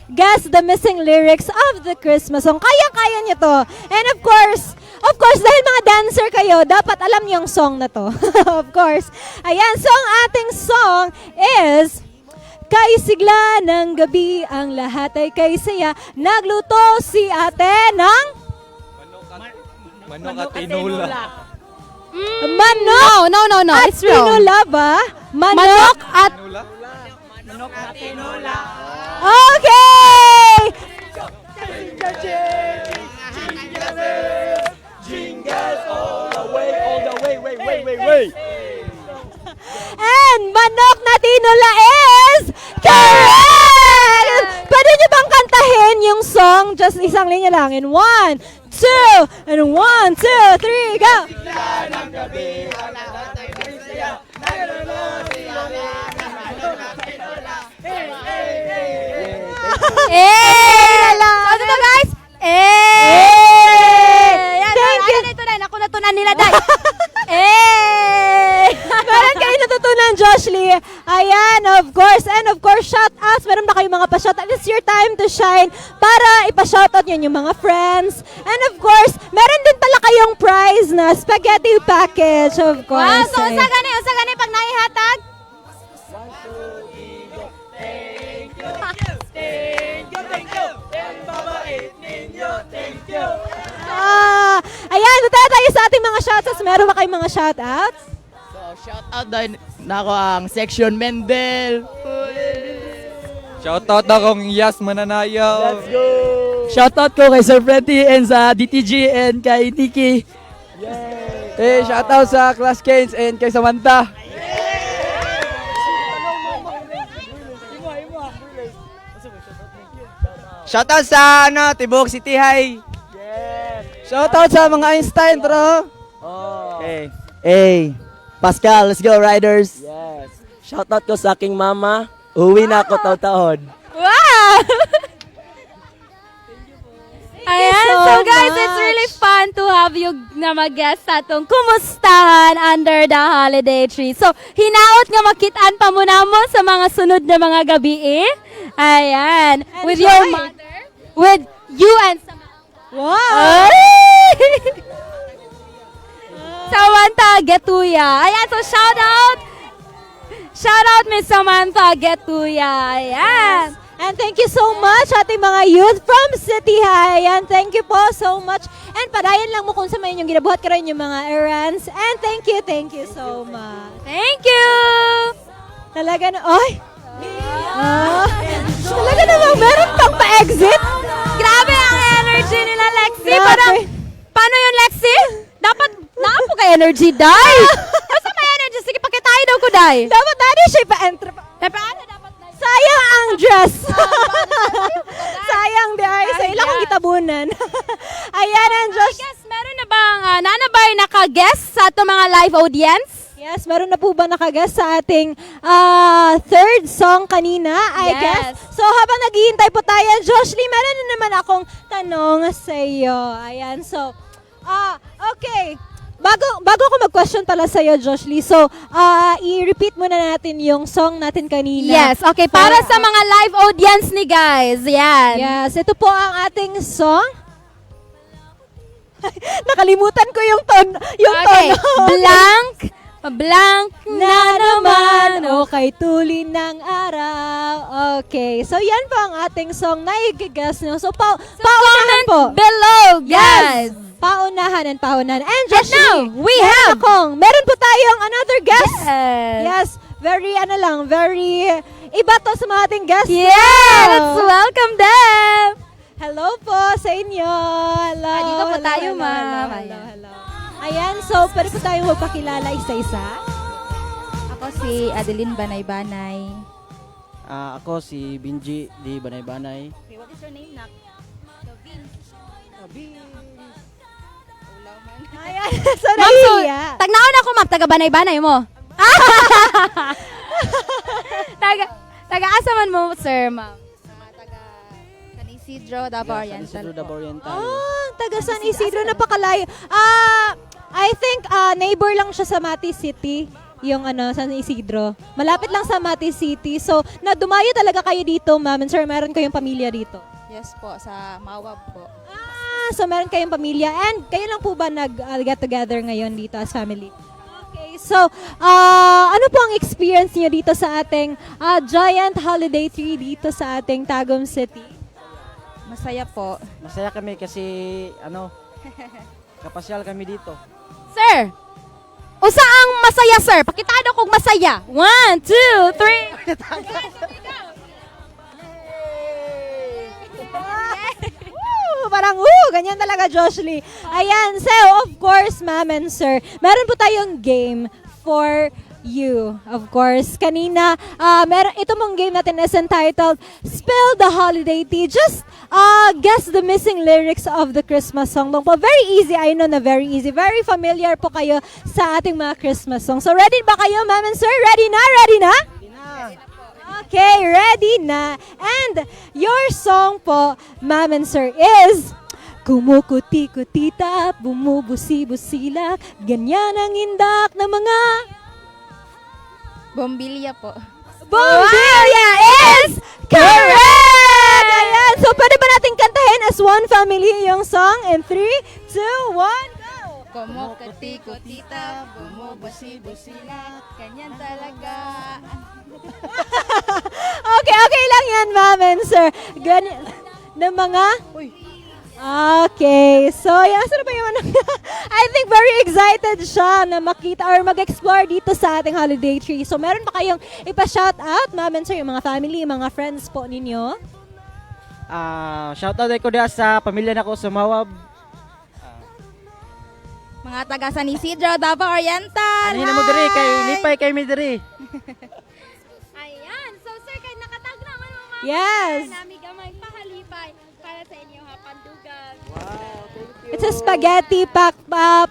guess the missing lyrics of the Christmas song. Kaya-kaya niyo to. And of course, dahil mga dancer kayo, dapat alam niyo yung song na to. Of course. Ayan, so ang ating song is Kay sigla ng gabi, ang lahat ay kay saya. Nagluto si ate ng Manok at tinola. manok. No. At It's wrong. tinola ba? Manok at... Okay! And manok na tinola is correct! Pwede niyo bang kantahin yung song? Just isang linya lang. In 1, 2, and 1, 2, 3, go! So, dito guys. Yan, Thank you. Ito na, naku natunan nila dahil. Meron kayo natutunan, Josh Lee. Ayan, of course. And of course, shout-outs. Meron ba kayong mga pa-shoutout? It's your time to shine para ipa-shoutout nyo yung mga friends. And of course, meron din pala kayong prize na spaghetti package, of course. Wow, so usa gani pag naihatag? Ayan, doon tayo sa ating mga shoutouts. Meron ba kayong mga shoutouts? So, shout out din na ako ang Section Mendel. Shoutout akong Yas Mananayaw. Let's go! Shoutout ko kay Sir Freddy and sa DTG and kay Tiki. Shoutout sa Class Canes and kay Samantha. Shoutout sa Tibok City High. Shoutout sa mga Einstein, bro. Okay. Hey, Pascal, let's go, Riders. Yes. Shoutout ko sa aking mama. Uwi na ako taon-taon. Wow! Ayan, so so guys, much. it's really fun to have you na mag-guest sa itong Kumustahan Under the Holiday Tree. So, hinaot nga makitaan pa muna mo sa mga sunod na mga gabi Ayan. With your mother. With you and Samantha. Wow! Samantha Getuya. Ayan, so shout out. Shout out Miss Samantha Getuya. Ayan. And thank you so much ating mga youth from City High. And thank you po so much. And padayon lang mo kung sa mga inyong ginabuhat ka rin yung mga errands. And thank you so much. Thank you. Talaga na, talaga namang meron pang pa-exit. Grabe ang energy nila, Lexi. Grabe. Parang, paano yun, Lexi? Dapat, naapo ka energy, Day. Basta may energy. Sige, pakitahin daw ko, Day. Dapat natin siya pa-enter. Paano dapat, Day? Sayang ang dress. Sayang di ay. Sa ilang kong kitabunan. Ayan ang Josh. Yes, meron na bang, nanabay naka-guest sa itong mga live audience? Yes, meron na po ba nakaguest sa ating third song kanina, I Yes. guess. So habang naghihintay po tayo, Josh Lee, meron na naman akong tanong sa iyo. Ayan, so, okay. Bago ako mag-question pala sa iyo, Josh Lee, so, i-repeat muna natin yung song natin kanina. Yes, okay. Para sa mga live audience ni guys. Yan. Yes, ito po ang ating song. Nakalimutan ko yung tono. Okay. Blank na naman. Okay, tuli ng araw. Okay, so yan po ang ating song na i-guess nyo. So, paunahan Comment po. below, guys. Paunahan and paunahan. And Josh now, Lee, we meron po tayong another guest. Yes. Yes, very iba to sa mga ating guests. Yeah! Let's welcome them! Hello po sa inyo. Hello. Dito po hello, tayo, hello, ma'am. Hello, hello. Ayan, so pwede po tayo magpakilala isa-isa. Ako si Adeline Banay-Banay. Ako si Binji di Banay-Banay. Okay, what is your name, Nak? Ayan, so Ma'am, so, nahihiya. tagnaon ako, ma'am. Taga-banay-banay mo. Taga-asa man mo, sir, ma'am? San Isidro, Davao Oriental. San Isidro, Davao Oriental. Taga San Isidro, napakalayo. I think neighbor lang siya sa Mati City, yung San Isidro. Malapit lang sa Mati City. So, dumayo talaga kayo dito, ma'am. And sir, meron kayong pamilya dito? Yes po, sa Mawab po. So meron kayong pamilya. And kayo lang po ba nag-get together ngayon dito as family? Okay, so ano po ang experience niyo dito sa ating Giant Holiday Tree dito sa ating Tagum City? Masaya po. Masaya kami kasi kapasyal kami dito. Sir! Usa ang masaya, sir? Pakitaan akong masaya. 1, 2, 3. Parang, ganyan talaga, Josh Lee. Ayan, so, of course, ma'am and sir, meron po tayong game for you. Of course, kanina, ito mong game natin is entitled Spill the Holiday Tea. Just guess the missing lyrics of the Christmas song. Very easy, I know na very easy. Very familiar po kayo sa ating mga Christmas song. So, ready ba kayo, ma'am and sir? Ready na? Ready na? Okay, ready na. And your song po, ma'am and sir, is Kumukuti-kutita, bumubusi-busilak, ganyan ang indak ng mga... Bombilya po. Bombilya is correct! Ayan, so pwede ba natin kantahin as one family yung song? In 3, 2, 1, go! Kumukuti-kutita, bumubusi-busila, ganyan talaga. Okay lang yan, ma'am and sir. Ganyan, ng mga... Okay, so yan, saan ba yung I think very excited siya na makita or mag-explore dito sa ating holiday tree. So meron pa kayong ipa-shout out, ma'am and sir, yung mga family, mga friends po ninyo? Shoutout ko dia sa pamilya nako sa Mawab. Mga taga San Isidro, Davao Oriental. Ano na mo diri kay lipay kay mi diri. Ayan. So, sir, kay nakatag naman mo, ma'am. Yes. Nami gamay pahalipay para sa inyo, ha, pandugan. It's a spaghetti pack,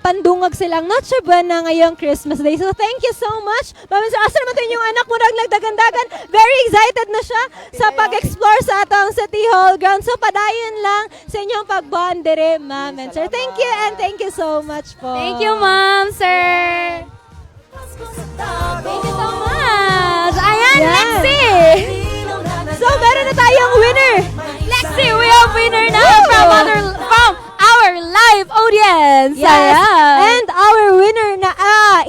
pandungag silang Noche Buena ngayong Christmas Day. So thank you so much. Ma'am, sir, asa naman tayo yung anak mo nagdagan-dagan. Very excited na siya sa pag-explore sa atong City Hall ground. So padayon lang sa inyong pag-bond dire, ma'am and sir. Thank you and thank you so much po. Thank you, ma'am, sir. Thank you so much. Ayan, Yes. Lexi. So meron na tayong winner. Lexi, we have winner now from our live audience. Yes. Ayan. And our winner na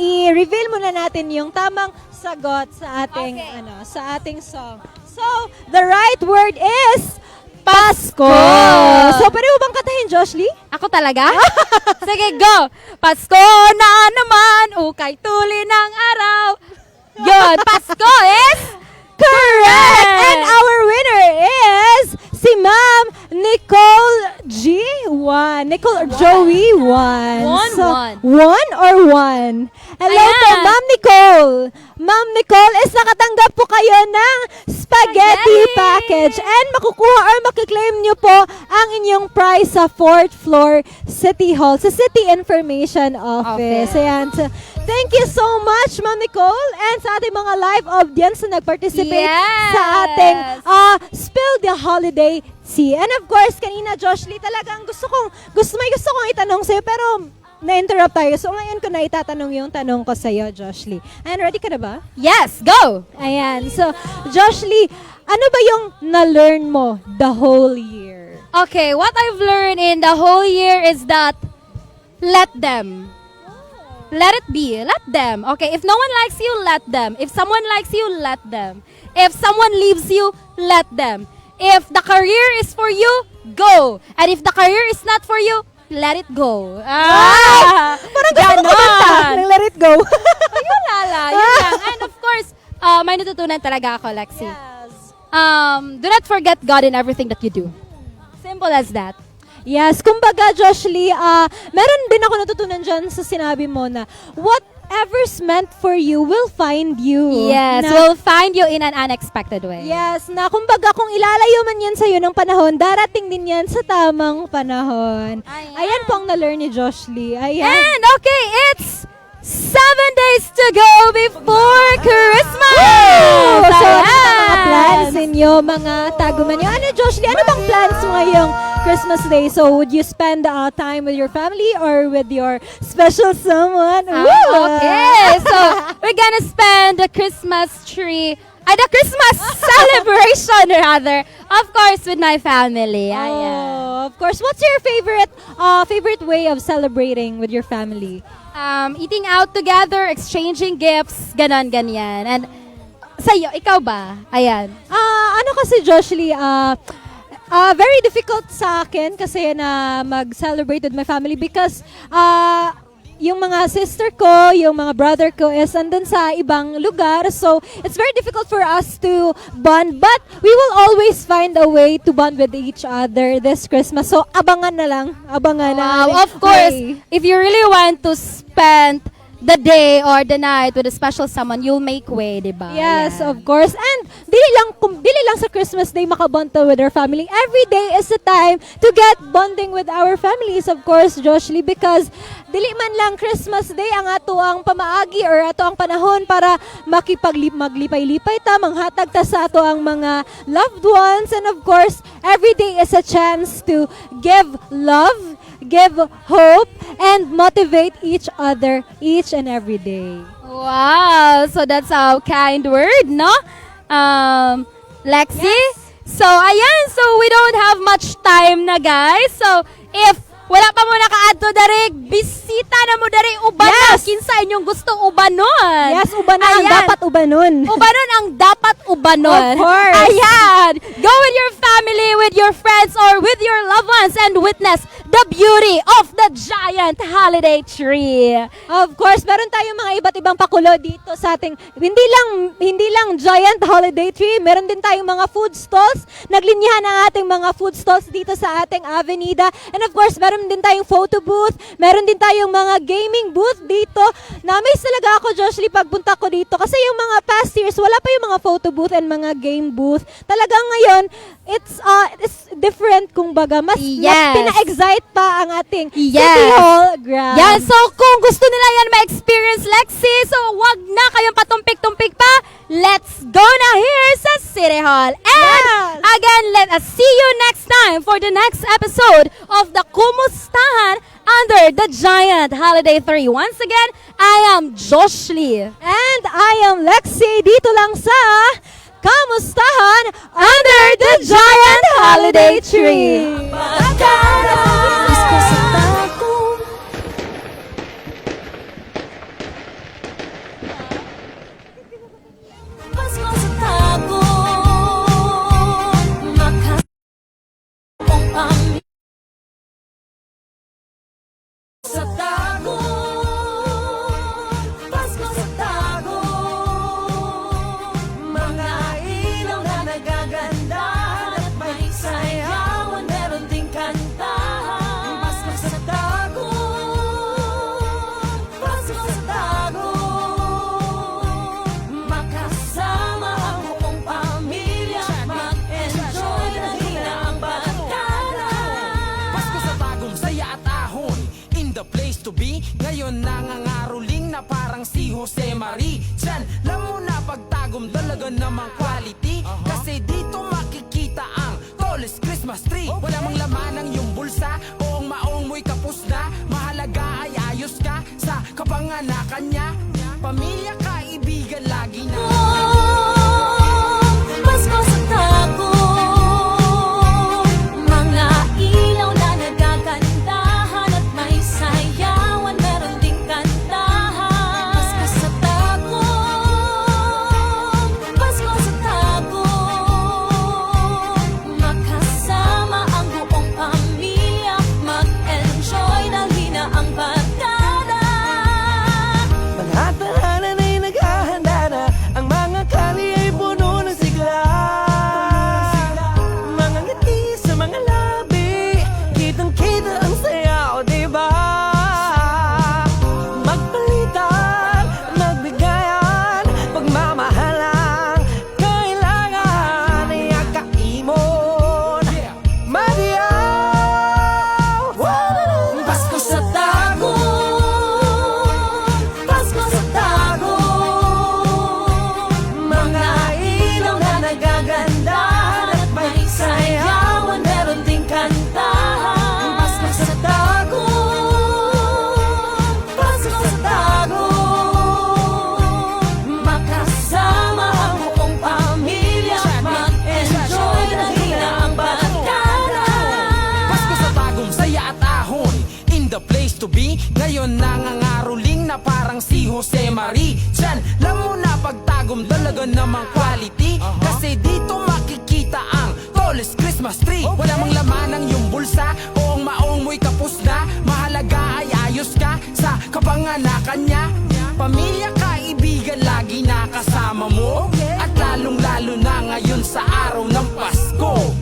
i-reveal muna natin yung tamang sagot sa ating sa ating song. So, the right word is Pasko. So, pwede mo bang katahin, Josh Lee? Ako talaga? Sige, go! Pasko na naman, ukay tuli ng araw. Yun, Pasko is Correct! And our winner is si Ma'am Nicole G1. Nicole Joey 1. One or one? Hello po, Ayan. Ma'am Nicole. Ma'am Nicole, is nakatanggap po kayo ng spaghetti package. And makukuha or makiklaim nyo po ang inyong prize sa 4th floor City Hall, sa City Information Office. Ayan. So, thank you so much, Ma'am Nicole, and sa ating mga live audience na nag-participate sa ating Spill the Holiday Tea. And of course, kanina, Josh Lee, talagang gusto kong itanong sa'yo, pero na-interrupt tayo. So ngayon ko na itatanong yung tanong ko sa'yo, Josh Lee. And ready ka na ba? Yes, go! Ayan. So, Josh Lee, ano ba yung na-learn mo the whole year? Okay, what I've learned in the whole year is that let them. Let it be. Let them. Okay, if no one likes you, let them. If someone likes you, let them. If someone leaves you, let them. If the career is for you, go. And if the career is not for you, let it go. Parang gusto ko kumanta ng Let It Go. Ayun, lala. Yun lang. And of course, may natutunan talaga ako, Lexi. Do not forget God in everything that you do. Simple as that. Yes, kumbaga Josh Lee, meron din ako natutunan dyan sa sinabi mo na whatever's meant for you will find you. Yes, Na- we'll find you in an unexpected way. Yes, na kumbaga kung ilalayo man yan sa'yo ng panahon, darating din yan sa tamang panahon. Ayan po ang na-learn ni Josh Lee. Ayan. And okay, it's 7 days to go before Christmas! So, ano Ayan. ba mga plans ninyo, mga taguman nyo? Ano, Josh Lee, ano bang plans mo ngayong Christmas Day? So, would you spend time with your family or with your special someone? Okay, so we're gonna spend the Christmas the Christmas celebration rather, of course, with my family. Ayan. Oh, of course. What's your favorite way of celebrating with your family? Eating out together, exchanging gifts, ganyan. And sa'yo, ikaw ba? Ayan. Ano kasi, Josh Lee, very difficult sa akin kasi na mag-celebrate with my family because yung mga sister ko, yung mga brother ko is andun sa ibang lugar. So, it's very difficult for us to bond. But we will always find a way to bond with each other this Christmas. So, abangan na lang. Abangan na. Wow, of course, if you really want to spend the day or the night with a special someone, you'll make way, diba? Yes, Ayan. of course. And dili lang sa Christmas Day makabond with our family. Every day is a time to get bonding with our families, of course, Josh Lee, because dili man lang Christmas Day ang ato ang pamaagi or ato ang panahon para maglipay-lipay ta, manghatag ta sa ato ang mga loved ones. And of course, every day is a chance to give love, give hope, and motivate each other each and every day. Wow, so that's a kind word, no? Lexi? Yes. So, ayan, so we don't have much time na, guys. So, if wala pa mo naka-add to dari, bisita na mo dari uban na. Yes. Kinsa inyong gusto ubanon. Yes, ubanon ang Ayan. dapat ubanon. Ubanon ang dapat ubanon. Of course. Ayan. Go with your family, with your friends, or with your loved ones and witness the beauty of the giant holiday tree. Of course, meron tayong mga iba't ibang pakulo dito sa ating, hindi lang giant holiday tree, meron din tayong mga food stalls. Naglinyahan ang ating mga food stalls dito sa ating avenida. And of course, meron din tayong photo booth, meron din tayong mga gaming booth dito. Na-amaze talaga ako, Josh Lee, pagpunta ko dito. Kasi yung mga past years, wala pa yung mga photo booth and mga game booth. Talagang ngayon, it's different kumbaga. Mas pina-excite pa ang ating City Hall ground. Yan, so kung gusto nila yan ma-experience, Lexi, so wag na kayong patumpik-tumpik pa. Let's go na here sa City Hall. And again, let us see you next time for the next episode of the Kumustahan under the Giant Holiday 3. Once again, I am Josh Lee. And I am Lexi, dito lang sa Kamustahan under the Giant Holiday Tree. Ngayon nangangaroling na parang si Jose Marie. Diyan lang muna pagtagom, dalaga namang quality. Kasi dito makikita ang tallest Christmas tree. Wala mang laman ang iyong bulsa, buong maong mo'y kapos na. Mahalaga ay ayos ka sa kapanganakan niya. Pamilya, kaibigan, lagi na Pasko sa tago, mga ilaw na nagagandahan at may sayawan, meron ding kantahan. Pasko sa tago, Pasko sa tago, makasama ang buong pamilya, mag-enjoy, dahil na ang barkada. Lahat-lahat ay Ngayon nangangaroling na parang si Jose Marie. Diyan lang mo na pagtagom talaga namang quality. Kasi dito makikita ang tallest Christmas tree. Wala mang laman ang iyong bulsa o ang maong mo'y kapos na. Mahalaga ay ayos ka sa kapanganakan niya. Pamilya, kaibigan, lagi nakasama mo. At lalong lalo na ngayon sa araw ng Pasko.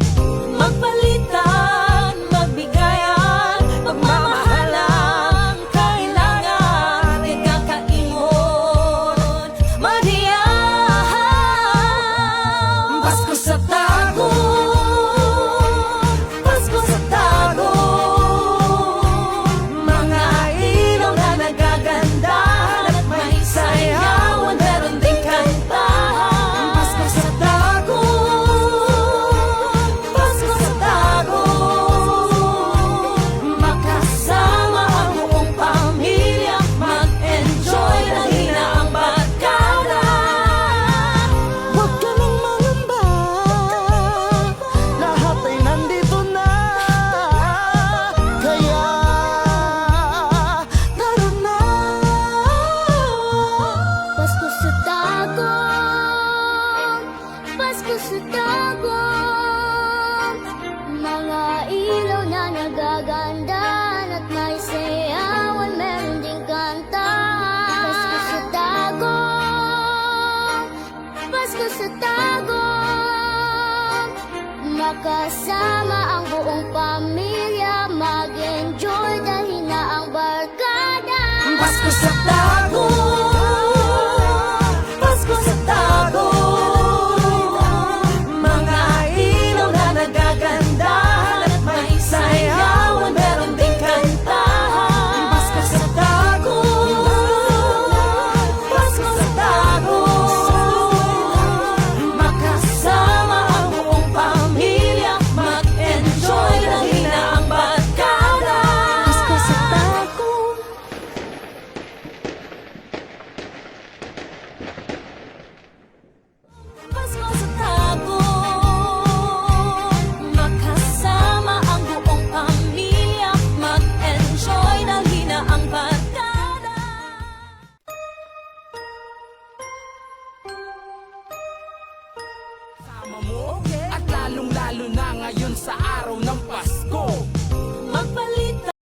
Magpalitan, magbigayan, magmamahalan, kailangan ikakaingon, madiyahan. Pasko sa tagong, Pasko sa tagong, mga ilaw na nagaganda at may sayawan, meron ding kantahan. Pasko sa tagong, Pasko sa tagong, makasama ang buong pamilya, mag-enjoy na hina ang barkada. Huwag ka nang mangamba, lahat ay nandito na. Kaya tara na. Pasko sa tagong, Pasko sa tagong, mga ilaw na nagaganda at may sayawan, meron ding kantahan. Pasko sa tagong, Pasko sa tagong, makasama ang buong pamilya, mag-enjoy dahil na ang barkada. Pasko sa tagong, Pasko sa tagong, mga ilaw na nagaganda at may sayawan, meron ding kantahan. Pasko sa tagong, Pasko sa tagong, makasama ang buong pamilya, mag-enjoy na hina ang barkada. Pasko sa tagong. Pasko sa tagong, makasama ang buong pamilya, mag-enjoy na hina ang barkada. Sama mo at lalong lalo na ngayon sa araw ng